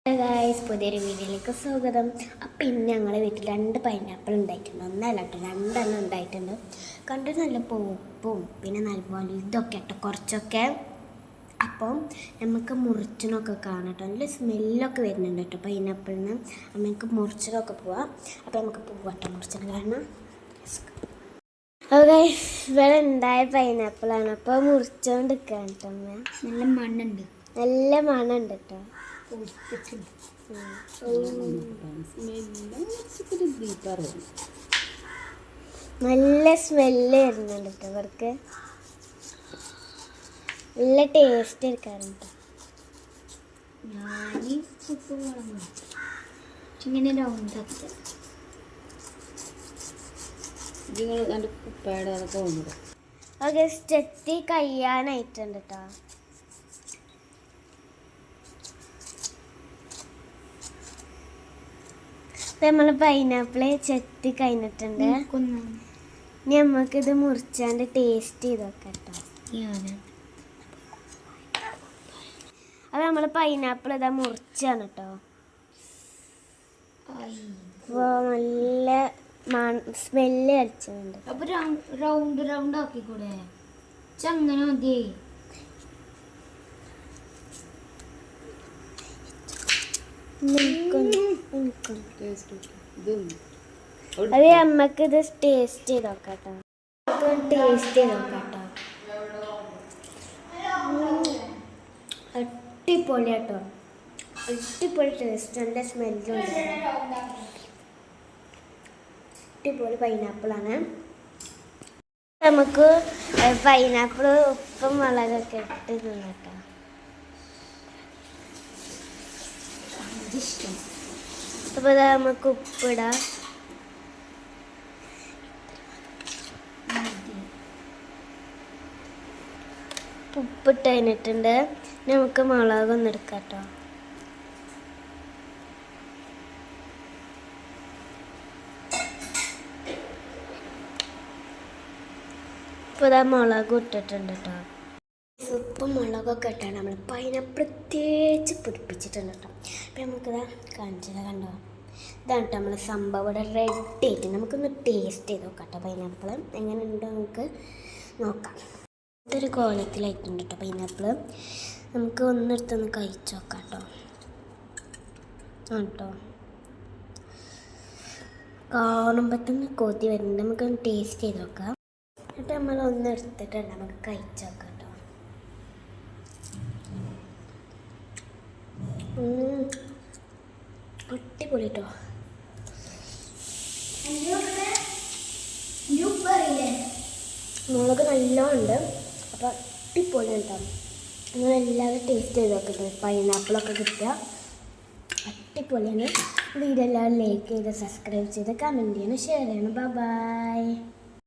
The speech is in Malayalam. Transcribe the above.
ഗായ്സ്, പുതിയൊരു വീഡിയോയിലേക്ക് സ്വാഗതം. അപ്പം ഇന്ന് ഞങ്ങളെ വീട്ടിൽ 2 പൈനാപ്പിൾ ഉണ്ടായിട്ടുണ്ട്. ഒന്നല്ല കേട്ടോ, 2 എണ്ണം ഉണ്ടായിട്ടുണ്ട്. കണ്ടിട്ട് നല്ല പൂപ്പും പിന്നെ നല്ല വലുതൊക്കെ കേട്ടോ കുറച്ചൊക്കെ. അപ്പം നമുക്ക് മുറിച്ചിനൊക്കെ കാണാം കേട്ടോ. നല്ല സ്മെല്ലൊക്കെ വരുന്നുണ്ട് കേട്ടോ പൈനാപ്പിളിന്. നമുക്ക് മുറിച്ചിനൊക്കെ പോവാം. അപ്പം നമുക്ക് പോവാട്ടോ മുറിച്ചിന് കാരണം. ഓക്കെ, ഇവിടെ ഉണ്ടായ പൈനാപ്പിളാണ്. അപ്പോൾ മുറിച്ചുകൊണ്ട് നിൽക്കാൻ കേട്ടോ. നല്ല മണ്ണുണ്ട്, നല്ല മണമുണ്ട് കേട്ടോ. നല്ല സ്മെല്ല് വരുന്നുണ്ട് കേട്ടോ ഇവർക്ക്. നല്ല ടേസ്റ്റ് എടുക്കാറുണ്ട്. ഞാൻ ഇങ്ങനെ റൗണ്ടാക്കി ഓക്കെ, ചെത്തി കഴിയാനായിട്ടുണ്ട് കേട്ടോ. നമ്മൾ പൈനാപ്പിള് ചെത്തി കഴിഞ്ഞിട്ടുണ്ട്. ഇനി നമുക്കിത് മുറിച്ചാണ്ട് ടേസ്റ്റ് ചെയ്ത് നോക്കാം കേട്ടോ. അത് നമ്മൾ പൈനാപ്പിൾ ഇതാ മുറിച്ചാണ് കേട്ടോ. അപ്പോൾ നല്ല സ്മെല്ല് കളിച്ചിട്ടുണ്ട്. അപ്പൊ റൗണ്ട് റൗണ്ട് ആക്കിക്കൂടെ? അങ്ങനെ മതി. അത് നമ്മക്ക് ഇത് ടേസ്റ്റ് ചെയ്ത് നോക്കാം കേട്ടോ. ടേസ്റ്റ് ചെയ്ത് നോക്കാം കേട്ടോ. അടിപൊളി കേട്ടോ, അടിപൊളി ടേസ്റ്റ്. നല്ല സ്മെല്ലുണ്ട്. അടിപൊളി പൈനാപ്പിളാണ്. നമുക്ക് പൈനാപ്പിൾ ഉപ്പും മുളകൊക്കെ ഇട്ട് തിന്നട്ടോ. അപ്പോൾ നമുക്ക് ഉപ്പിടാം. ഉപ്പിട്ട് കഴിഞ്ഞിട്ടുണ്ട്. നമുക്ക് മുളകൊന്നും എടുക്കാം കേട്ടോ. ഇപ്പോൾ ഇതാ മുളകും ഇട്ടിട്ടുണ്ട് കേട്ടോ. ഉപ്പും മുളകൊക്കെ ഇട്ടാണ് നമ്മൾ പൈനാപ്പിൾ പ്രത്യേകിച്ച് പിടിപ്പിച്ചിട്ടുണ്ട് കേട്ടോ. അപ്പം നമുക്കിതാ കാണിച്ചത് കണ്ടോ. ഇതാണ് കേട്ടോ നമ്മൾ സംഭവം ഇവിടെ റെഡി ആയിട്ട്. നമുക്കൊന്ന് ടേസ്റ്റ് ചെയ്ത് നോക്കാം കേട്ടോ. പൈനാപ്പിൾ എങ്ങനെ ഉണ്ടോ നമുക്ക് നോക്കാം. ഇതൊരു കോലത്തിലായിട്ടുണ്ട് കേട്ടോ പൈനാപ്പിൾ. നമുക്ക് ഒന്നെടുത്തൊന്ന് കഴിച്ച് നോക്കാം കേട്ടോ. കേട്ടോ, കാണുമ്പോൾ തന്നെ കൊതി വരുന്നുണ്ട്. നമുക്കൊന്ന് ടേസ്റ്റ് ചെയ്ത് നോക്കാം. എന്നിട്ട് നമ്മൾ ഒന്ന് എടുത്തിട്ടുണ്ട് നമുക്ക് കഴിച്ച് നോക്കാം കേട്ടോ. അടിപൊളി കേട്ടോ. മുളക് നല്ലോണം ഉണ്ട്. അപ്പോൾ അടിപൊളി ഉണ്ടാവും. അങ്ങനെ എല്ലാവരും ടേസ്റ്റ് ചെയ്ത് നോക്കുന്നത്. പൈനാപ്പിളൊക്കെ കിട്ടുക അടിപൊളിയാണ്. വീഡിയോ എല്ലാവരും ലൈക്ക് ചെയ്ത് സബ്സ്ക്രൈബ് ചെയ്ത് കമൻറ്റ് ചെയ്യണം, ഷെയർ ചെയ്യണം. ബൈ.